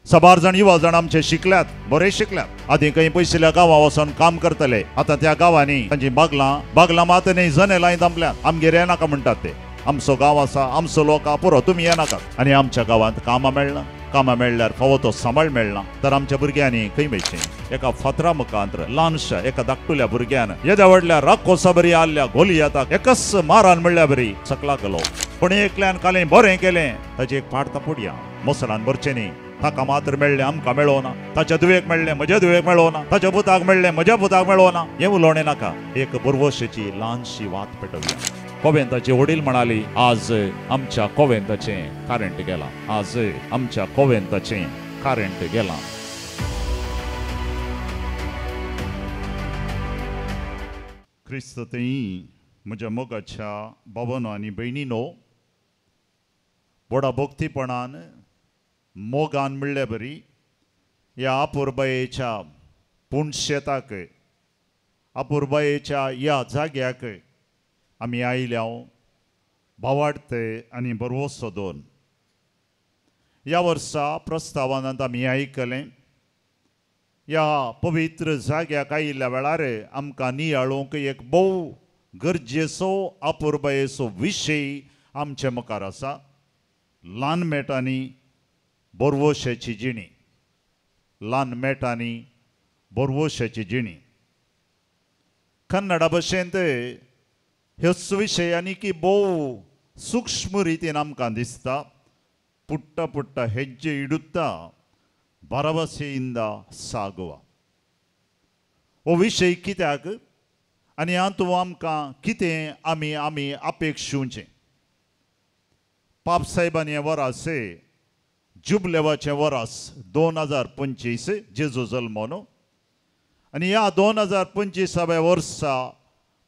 सबार जण युवा जण आमचे शिकल्यात, बरे शिकल्यात. आधी काही पयसल्या गांवां वचोन काम करतले. आता त्या गांवांनी तांची बागलां मात न्ही जने लाय दमल्यात. आमगेर येनाका म्हणटात ते. आमचो गांव आसा, आमचो लोक पुरो तुमी येनाकात. आनी आमच्या गांवांत कामां मेळना. कामां मेळ्ळ्यार फावो तो सांबाळ मेळना. तर आमच्या भुरग्यांनी खंय मेळचें. एका फातरा मुखांतर ल्हानशा एका धाकटुल्या भुरग्यान येद्या व्हडल्या राखोसा बरी आल्ल्या गोलियाताक एकच मारान म्हणल्या बरी सकला गेलो. पण एकल्यान कालें बरें केलें. ताची एक पाड तापोडया मोसरान भरचें न्ही. ताका मात्र मेळ्ळें, आमकां मेळोना. ताच्या दुवेक मेळ्ळें, म्हज्या दुवेक मेळोना. ताच्या पुताक मेळ्ळें, म्हज्या पुताक मेळोना. हें उलोवणें नाका. एक बुरवशेची ल्हानशी वात पेटवया. कोवेंताची वडील म्हणाली, आज आमच्या कोवेंताचें करंट गेलां. आज आमच्या कोवेंताचें करंट गेलां. क्रिस्ततय म्हज्या मोगाच्या भावांनो आनी भयणीनो, बडा भक्तीपणान मोगान म्हणले बरी ह्या अपुर्बायेच्या पुणशेताक, अपुर्बायेच्या ह्या जाग्याक आमी आयल्या भावार्थ आनी बरवो सोदून. ह्या वर्सा प्रस्तावांत आमी आयकलें, ह्या पवित्र जाग्याक आयिल्ल्या वेळार आमकां नियाळूंक एक भोव गरजेचो अपुर्बायेचो विशय आमचे मुखार आसा. ल्हान मेटांनी बरवोशेची जिणी. ल्हान मेटांनी बरवोशेची जिणी. कन्नडा भाशेंत ह्योच विशय आनी की भोव सूक्ष्म रितीन आमकां दिसता. पुट्ट पुट्ट ಹೆಜ್ಜೆ ಇಡುತ್ತಾ ಭರವಸೆಯಿಂದ ಸಾಗುವ. हो विशय कित्याक आनी हातूंत आमकां कितें आमी अपेक्षुचें. पाप साहेबान हें वरास जुबलेवाचें वरास 2025 जेजू जल्म न्हू. आनी ह्या 2025व्या वर्सा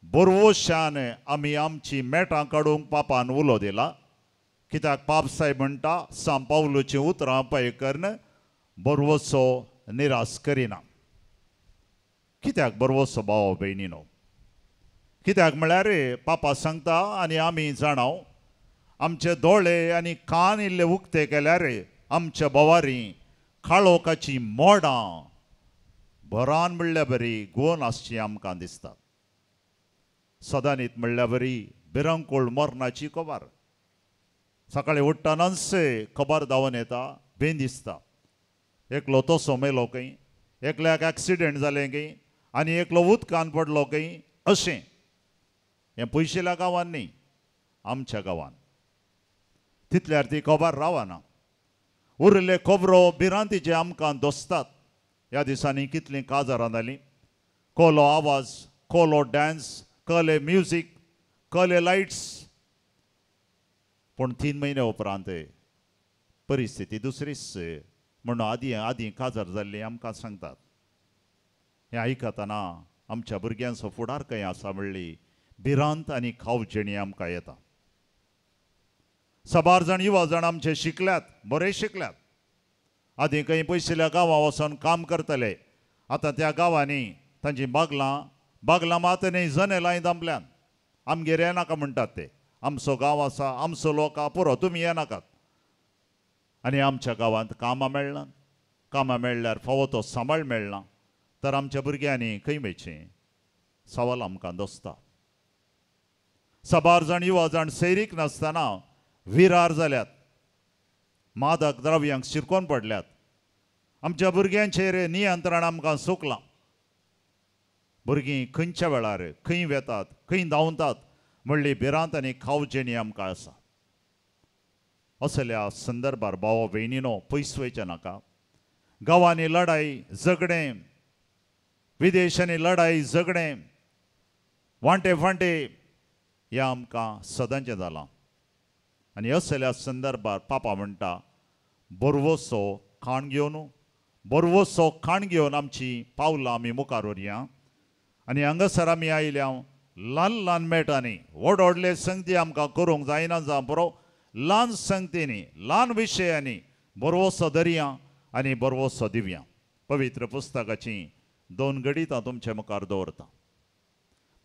बरवोशान आमी आमची मेटां काडूंक पापान उलो दिला. कित्याक पाप साहेब म्हणटा, सांत पावलोचीं उतरां पळय करून बरवोसो निराश करिना. कित्याक बरवोसो भाव भयणीनो? कित्याक म्हळ्यार पापा सांगता आनी आमी जाणाव, आमचे दोळे आनी कान इल्ले उक्ते केल्यार आमच्या बोवारी काळोखाची मोडां भरान म्हणल्या बरी गोवन आसची आमकां दिसता. सदांनीत म्हणल्या बरी भिरंकूळ मरणाची खबर. सकाळीं उठ्ठानाच खबर धांवन येता, भेन दिसता. एकलो तसो मेलो खंय, एकल्याक एक्सिडेंट जालें खंय, आनी एकलो उदकान पडलो खंय. अशें हें पयशेल्या गांवांत न्ही, आमच्या गांवांत. तितल्यार ती खबर रावना. उरले खबरो भिरांतीचे आमकां दोसतात. ह्या दिसांनी कितलीं काजारां जालीं. कोलो आवाज, कोलो डान्स, कले म्युजीक, कले लायट्स. पूण 3 म्हयने उपरांत परिस्थिती दुसरीच म्हणून आदीं काजार जाल्ली आमकां सांगतात. हें आयकतना आमच्या भुरग्यांचो फुडार खंय आसा म्हणली भिरांत आनी खावजेणी आमकां येता. सबार जण युवा जण आमचे शिकल्यात, बरे शिकल्यात. आदीं खंय पयसल्या गांवां वचोन काम करतले. आतां त्या गांवांनी तांची बागलां मात न्ही जने लाय दमल्यात. आमगेर येनाका म्हणटात ते. आमचो गांव आसा, आमचो लोक पुरो तुमी येनाकात. आनी आमच्या गांवांत कामां मेळना. कामां मेळ्ळ्यार फावो तो सांबाळ मेळना. तर आमच्या भुरग्यांनी खंय मेळचें. सवाल आमकां दोसता. सबार जण युवा जण सैरीक नासतना विरार जाल्यात. मादक द्रव्यांक शिरकोन पडल्यात. आमच्या भुरग्यांचेर नियंत्रण आमकां सुकलां. भुरगीं खंयच्या वेळार खंय वेतात, खंय धांवतात म्हणली भिरांत आनी खावजेणी आमकां आसा. असल्या संदर्भार भाव भयणीनो पयस वयचे नाका. गांवांनी लढाई झगडें, विदेशांनी लढाई झगडें, वांटे फांटे हें आमकां सदांचें जालां. आनी असल्या संदर्भार पापा म्हणटा, बरवोसो खाण घेवन आमची पावलां आमी मुखार व्हरया. आनी हांगासर आमी आयल्या ल्हान ल्हान मेटांनी. व्हड व्हडले संगती आमकां करूंक जायना जावं पुरो. ल्हान संगतींनी, ल्हान विशयांनी बरवोसो धरया आनी बरवोसो दिवया. पवित्र पुस्तकाची 2 गडीतां तुमचे मुखार दवरता.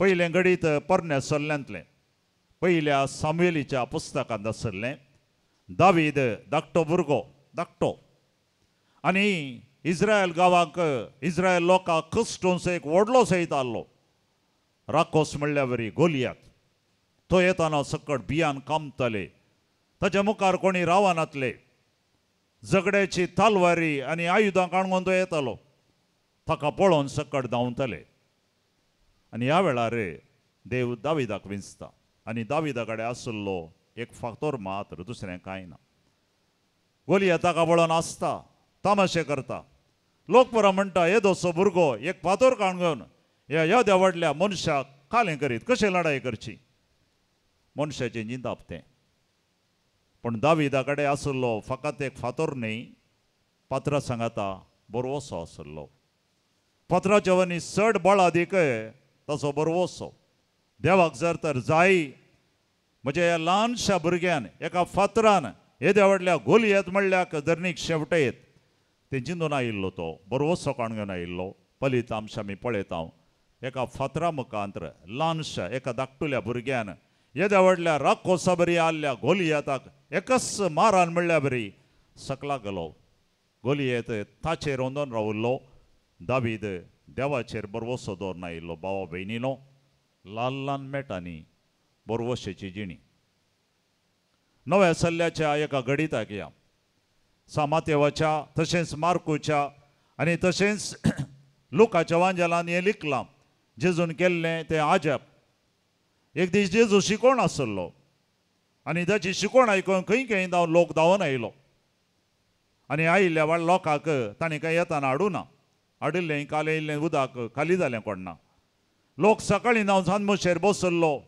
पयलें गडीत परनेसल्ल्यांतलें पयल्या सामुएलीच्या पुस्तकांत आसलें. दावीद धाकटो भुरगो, धाकटो आनी इस्रायल गांवाक इस्रायल लोकांक कश्टून एक व्हडलो सैत आसलो राकोस म्हणल्या वरी गोलियात. तो येताना सकट बियान कामतले, ताच्या मुखार कोणी रावनातले. झगड्याची तालवारी आनी आयुधां काणून तो येतालो. ताका पळोवन सकट धांवतले. आनी ह्या वेळार देव दाविदाक विंचता आनी दाविदा कडेन आशिल्लो एक फातोर मात्र, दुसरें कांय ना. गोलियात ताका पळोवन आसता, तमाशे करता. लोक परां म्हणटा येदोसो भुरगो एक फातोर काणून ह्या येद्या व्हडल्या मनशाक कालें करीत, कशें लढाई करची. मनशाचें निंदाप तें. पण दाविदा कडेन आशिल्लो फकत एक फातोर न्ही, पात्रा सांगाता बरवोसो आशिल्लो. पात्राच्या वनी चड बळ अदीक ताचो बरवोसो. देवाक जर तर जाय म्हणजे ह्या ल्हानशा भुरग्यान एका फातरान येद्या व्हडल्या गोलियत म्हणल्याक धरणीक शेवटयत ते जिंदून आयिल्लो तो बरवोसो काणून आयिल्लो. पलीत आमच्या आमी पळयता एका फातरा मुखांतर ल्हानशा एका धाकटुल्या भुरग्यान येद्या व्हडल्या राकोसा बरी आल्ल्या गोलियताक एकच मारान म्हणल्या बरी सकला गेलो. गोलियत ताचेर ओंदोन रावल्लो. दावीद देवाचेर बरवोसो दवरून आयिल्लो. भावा भयणीनो, ल्हान ल्हान मेटांनी बरवोशेची जिणी. नव्या सल्ल्याच्या एका गणिताक या सामातेवाच्या तशेंच मार्कूच्या आनी तशेंच लुकाच्या वांजेलांत हें लिखलां जेजून केल्लें तें आजब. एक दीस जेजू शिकोवन आसलो आनी ताची शिकोवण आयकून खंय खंय जावन लोक धांवन आयलो. आनी आयिल्ल्या लोकांक ताणें कांय येताना हाडूना. हाडिल्लें काल येयल्लें उदक खाली जालें कोणना. लोक सकाळीं जावन सानमुशेर बसल्लो.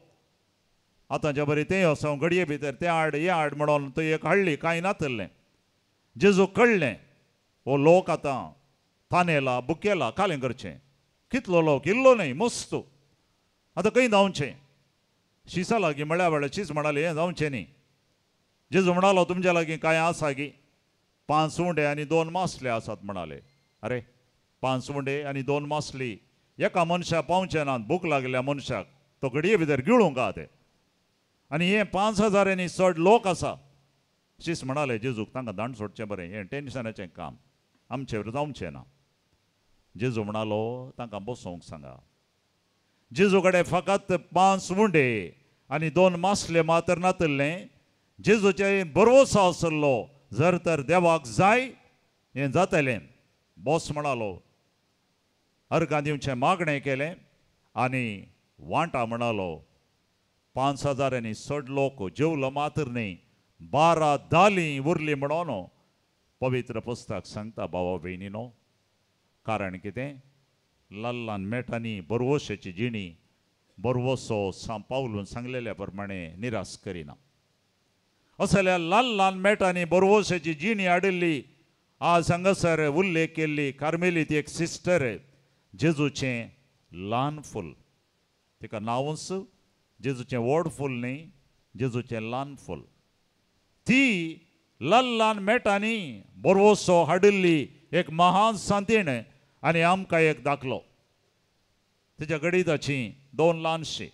आतांच्या बरें तें असो घडये भितर तें हाड हें हाड म्हणून थंय एक हाडली, कांय नातल्लें. जेजू कळ्ळें हो लोक आतां थानेला बुकेला कालें करचें. कितलो लोक इल्लो न्हय, मस्तू. आतां खंय धांवचें. शिसा लागीं म्हळ्या वेळार शीस म्हणाली हें जावचें न्ही. जेजू म्हणालो तुमच्या लागीं कांय आसा गी. 5 उंडे आनी 2 मासले आसात म्हणाले. अरे 5 उंडे आनी 2 मासली एका मनशाक पावचे नात. भूक लागल्या मनशाक तो घडये भितर गिळूंक हा ते. आनी हे 5000 चड लोक आसा. शीस म्हणाले जेजूक तांकां दांड सोडचें बरें, हें टेन्शनाचें काम आमचे जावचें ना. जेजू म्हणालो तांकां बसोवंक सांगा. जेजू कडेन फकत 5 उंडे आनी 2 मासले मात्र नातल्लें. जेजूचें बरवोसो आसलो जर तर देवाक जाय हें जातलें. बॉस म्हणालो. अर्गां दिवचें मागणें केलें आनी वांटा म्हणालो. 5000 चड लोक जेवलो मात्र न्ही, 12 दालीं उरलीं म्हणून पवित्र पुस्तक सांगता. भावा भयणीनो, कारण कितें? ल्हान ल्हान मेटांनी बरवोशेची जिणी बरवोसो पावलून सांगलेल्या प्रमाणे निराश करिना. असल्या ल्हान ल्हान मेटांनी बरवोशेची जिणी हाडिल्ली आज हांगासर उल्लेख केल्ली कार्मेलीत एक सिस्टर जेजूचें ल्हान फूल. तिका नांवूच जेजूचें व्हड फूल न्ही, जेजूचें ल्हान फूल. ती ल्हान ल्हान मेटांनी बरवोसो हाडिल्ली एक महान सांतीण आनी आमकां एक दाखलो. तिच्या गणिताची 2 ल्हानशी.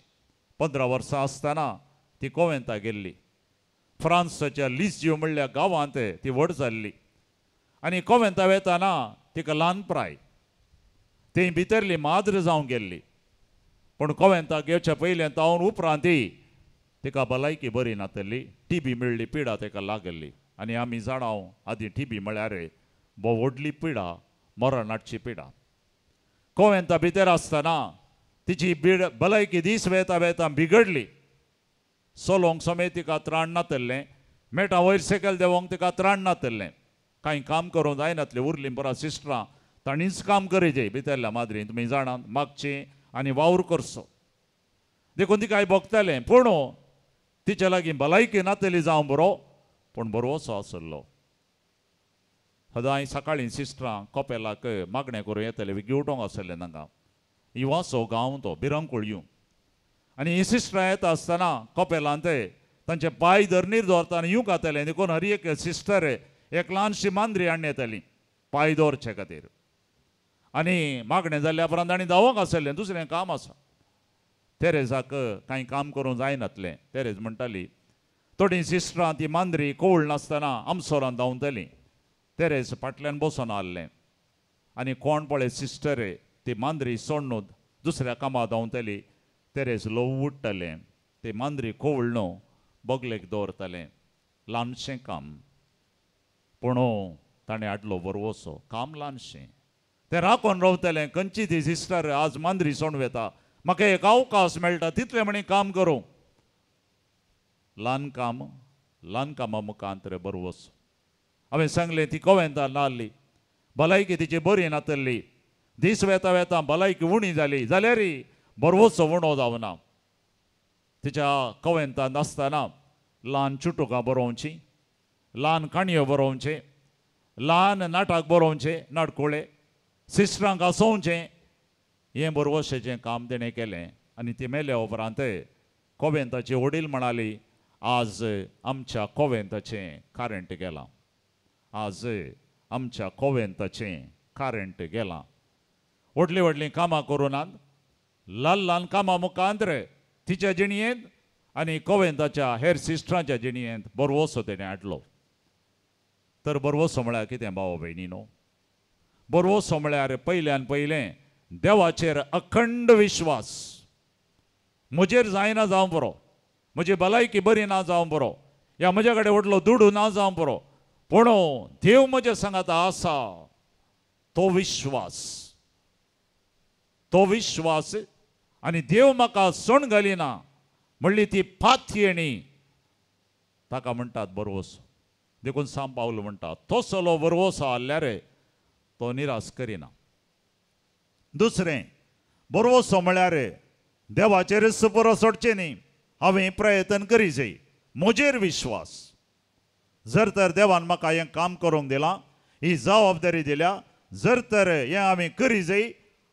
15 वर्सां आसतना ती कोवेंता गेल्ली. फ्रांसाच्या लिस्यो म्हणल्या गांवांत ती व्हड जाल्ली. आनी कोवेंता वेताना तिका ल्हान प्राय. ती भितरली माद्र जावंक गेल्ली. पूण कोवेंताक येवच्या पयलें तावन उपरांत तिका भलायकी बरी नातली. टीबी मेळ्ळी, पिडा तिका लागल्ली. आनी आमी जाणाव आदी टीबी म्हळ्यार बो व्हडली पिडा, मरण हाडची पिडा. कोवेंता भितर आसतना तिची भलायकी दीस वेता वेता बिगडली. चलोवंक समेत तिका त्राण नातल्लें. मेटा वयर सकयल देवोंक तिका त्राण नातल्लें. कांय काम करूंक जायनातलें. उरलीं बरा सिस्टरां तांणीच काम करचें भितरल्या माद्रीन. तुमी जाणात मागचें आनी वावर करचो देखून तिका भोगतालें. पूण तिच्या लागीं भलायकी नातली जावं बरो, पूण बरवोसो आसलो. सदांय सकाळीं सिस्टरां कपेलाक मागणें करूं येतलें. घेवटोंक आसलें तांकां. इवासो गांव तो भिरंकुळ्यो. आनी ही सिस्टरां येता आसतना कपेलांत तांचे पांय धरणीर दवरता आनी यूं घातलें. देखून हर एक सिस्टर एक ल्हानशी मांद्री हाडून येताली पांय दवरचे खातीर. आनी मागणें जाल्ल्या उपरांत ताणीं धांवोंक आसलें. दुसरें काम आसा. तेरेजाक कांय काम करूंक जायनातलें. तेरेज म्हणटाली थोडीं सिस्टरां ती मांद्री कोवळ नासतना आमसोरान धांवतलीं. तेरेस फाटल्यान बसून आसलें आनी कोण पळय सिस्टर ती मांद्री सोडून दुसऱ्या कामां धांवतली तेरेस लोव उडटलें ती मांद्री कोवळ्ळो बगलेक दवरतलें ल्हानशें काम पूण ताणें हाडलो बरवसो काम ल्हानशें तें राखून रावतलें खंयची ती सिस्टर आज मांद्री सोडून वेता म्हाका एक अवकाश मेळटा तितलें म्हणी काम करूं ल्हान कामा मुखांत रे बरवसो हांवें सांगलें ती कवेंतां नासली भलायकी तिची बरी नातल्ली दीस वेता वेता भलायकी उणी जाली जाल्यार बरवसो उणो जावना तिच्या कवेंतांत आसतना ल्हान चुटुकां बरोवचीं ल्हान काणयो बरोवचें ल्हान नाटक बरोवचें नाटकुळे सिस्टरांक आसोवचें हें बरवशेचें काम तिणें केलें आनी ती मेले उपरांत कवेंताची वडील म्हणाली आज आमच्या कवेंताचें कारेंट गेलां आज आमच्या कवेंताचें कारेंट गेलां व्हडलीं व्हडलीं कामां करुनात ल्हान ल्हान कामां मुखांत तिच्या जिणयेंत आनी कवेंताच्या हेर सिस्टरांच्या जिणयेंत बरवसो तेणें हाडलो तर बरवसो म्हळ्यार कितें भाव भयणीनो बरवसो म्हळ्यार पयल्यान पयलें देवाचेर अखंड विश्वास म्हजेर जायना जावं बरो म्हजी भलायकी बरी ना जावं बरो या म्हजे कडेन व्हडलो दुडू ना जावं बरो पूण देव म्हज्या सांगात आसा तो विश्वास आनी देव म्हाका सण घालिना म्हणली ती पाथयेणी ताका म्हणटात बरवसो देखून सांब पावलो म्हणटा तसलो बरवसो आसल्यार तो निराश करिना दुसरें बरवसो म्हळ्यार देवाचेरच बरो सोडचें न्ही हांवें प्रयत्न करी जाय म्हजेर विश्वास जर तर देवान म्हाका हें काम करूंक दिलां ही जबाबदारी दिल्या जर तर हें हांवें करी जाय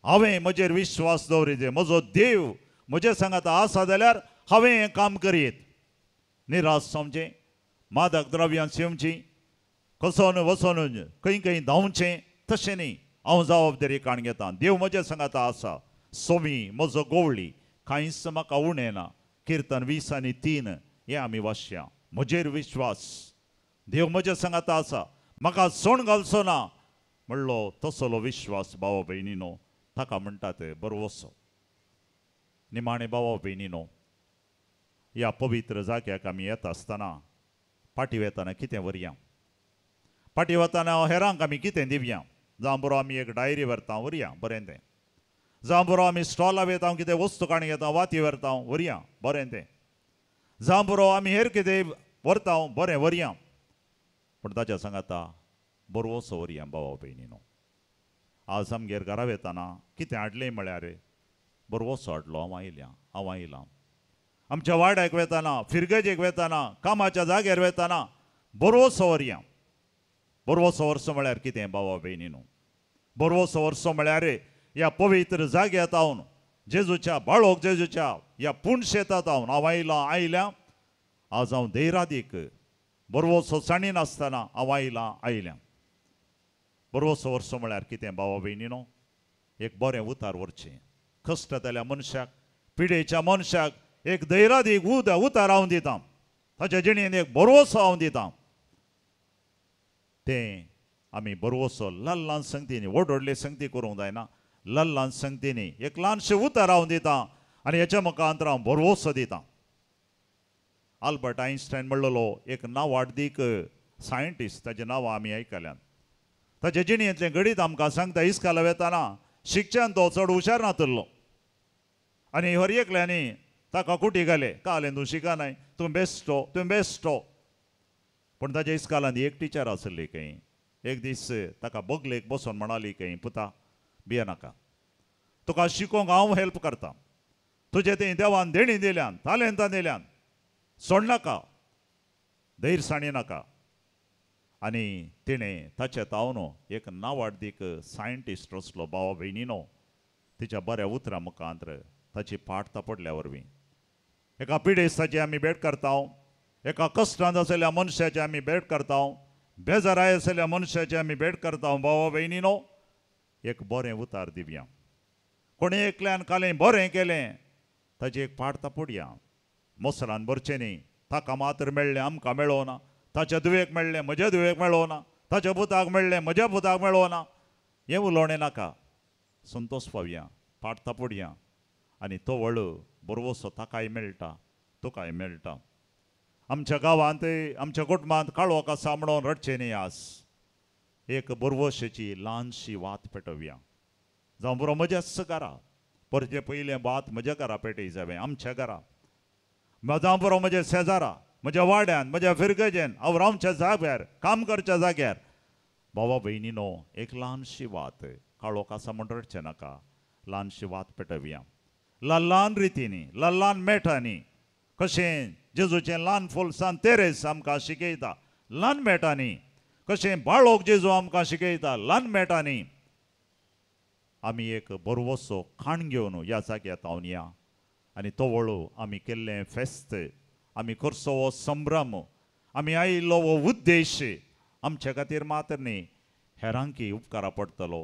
हांवें म्हजेर विश्वास दवरी जाय म्हजो देव म्हजे सांगात आसा जाल्यार हांवें हें काम करीत निराश समजें मादक द्रव्यां सेवचीं कसोन वचोन खंय धांवचें तशें न्ही हांव जबाबदारी काण घेतां देव म्हजे सांगात आसा सोमी म्हजो गोवळी कांयच म्हाका उणें ना किर्तन 20:3 हें आमी वाचया म्हजेर विश्वास देव म्हजे सांगात आसा म्हाका सोण घालचो ना म्हणलो तसलो विश्वास भाव भयणीनो ताका म्हणटात बरवसो निमाणे भाव भयणीनो ह्या पवित्र जाग्याक आमी येता आसतना पाटी वेताना कितें व्हरया पाटी वताना हेरांक आमी कितें दिवया जावं बरो आमी एक डायरी व्हरता व्हरया बरें तें जावं बरो आमी स्टॉला वेता कितें वस्तू काण घेता वाती व्हरता व्हरया बरें तें जावं बरो आमी हेर कितें व्हरता बरें व्हरया पूण ताच्या सांगाता बरवसो व्हरया भावा भयणीनो आज आमगेर घरा वेताना कितें हाडलें म्हळ्यार बरवसो हाडलो हांव आयलां आमच्या वाड्याक वेताना फिरगेजेक वेताना कामाच्या जाग्यार वेताना बरवसो व्हरया बरवसो वर्सो म्हळ्यार कितें भावा भयणीनो बरवसो वर्सो म्हळ्यार ह्या पवित्र जाग्यात हांव जेजूच्या बाळोक जेजूच्या ह्या पुण्य शेतांत हांव आयल्यां आज हांव धैर्यादीक बरवसो साणीन आसतना हांव आयल्यां बरवसो वर्सो म्हळ्यार कितें भावा भयणीनो एक बरें उतार व्हरचें कश्ट जाल्या मनशाक पिडेच्या मनशाक एक धैर्यादीक उतार हांव दितां ताच्या जिणेंत एक बरवसो हांव दितां तें आमी बरवसो ल्हान ल्हान संगतींनी व्हडले संगती करूंक जायना ल्हान ल्हान संगतींनी एक ल्हानशें उतार हांव दितां आनी हेच्या मुखांतर हांव बरवसो दितां आल्बर्ट आयन्स्टायन म्हणलेलो एक नांवाडदीक सायंटिस्ट ताचें नांवां आमी आयकल्यात ताचे जिणेंतलें गणीत आमकां सांगता इस्काला वेताना शिक्षण तो चड हुशार नासलो आनी हर एकल्यांनी ताका कुटी घाले कालें तूं शिकनाय तूं बेश्टो पूण ताच्या इस्कालांत एक टिचर आसली खंय एक दीस ताका बगलेक बसोन म्हणाली खंय पुता भिये नाका तुका शिकोवंक हांव हेल्प करतां तुजें तें देवान देणी दिल्यान तालेंतां दिल्यान सोड नाका धैर्यसाणी नाका आनी तिणें ताचे तावन एक नांवाडदीक सायंटिस्ट आसलो भावा भयणीनो तिच्या बऱ्या उतरां मुखांतर ताची पाठ तापडल्या वरवीं एका पिडेस्ताची आमी भेट करता एका कश्टांत आसलेल्या मनशाची आमी भेट करता बेजाराय आसलेल्या मनशाची आमी भेट करता भावा भयणीनो एक बरें उतार दिवया कोणी एकल्यान कालें बरें केलें ताची एक पाठ तापडया मोसरान भरचें न्ही ताका मात्र मेळ्ळें आमकां मेळोना ताच्या दुवेक मेळ्ळें म्हज्या दुवेक मेळोना ताच्या पुताक मेळ्ळें म्हज्या पुताक मेळ्ळो ना हें उलोवणें नाका. संतोश पावया, पाट तापोडया आनी तो वळू बरोवसो ताकाय मेळटा तुकाय मेळटा. आमच्या गांवांत आमच्या कुटुंबांत काळोख आसा म्हणून रडचें न्ही आस. एक बरवशेची ल्हानशी वात पेटोवया. जावं बरो म्हज्याच घरा परते पयलें वात म्हज्या घरा पेटय जावें आमच्या घरा. जावं बरो म्हज्या शेजारा म्हज्या वाड्यान म्हज्या फिरगजेन हांव रावच्या जाग्यार काम करच्या जाग्यार भावा भयणीनो एक ल्हानशी वात काळोख आसा म्हण रडचें नाका. ल्हानशी वात पेटोवया. ल्हान रितींनी ल्हान मेठांनी कशें जेजूचें ल्हान फूल सान तेरेस आमकां शिकयता ल्हान मेटांनी. कशें बाळोक जेजू आमकां शिकयता ल्हान मेटांनी. आमी एक बरवसो खाण घेवन ह्या जाग्यार तावन या आनी तो वळू आमी केल्लें फेस्त आमी करचो हो संभ्रम आमी आयिल्लो हो उद्देश आमचे खातीर मात्र न्ही हेरांकी उपकारा पडटलो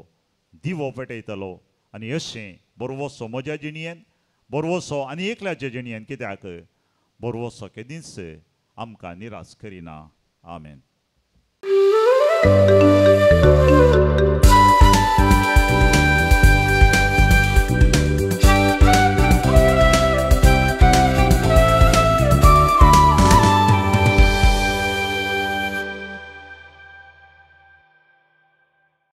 दिवो पेटयतलो. आनी अशें बरवसो म्हज्या जिणयेन बरवसो आनी एकल्याच्या जिणयेन कित्याक बरवसो केदींच आमकां निराश करिना. आमेन.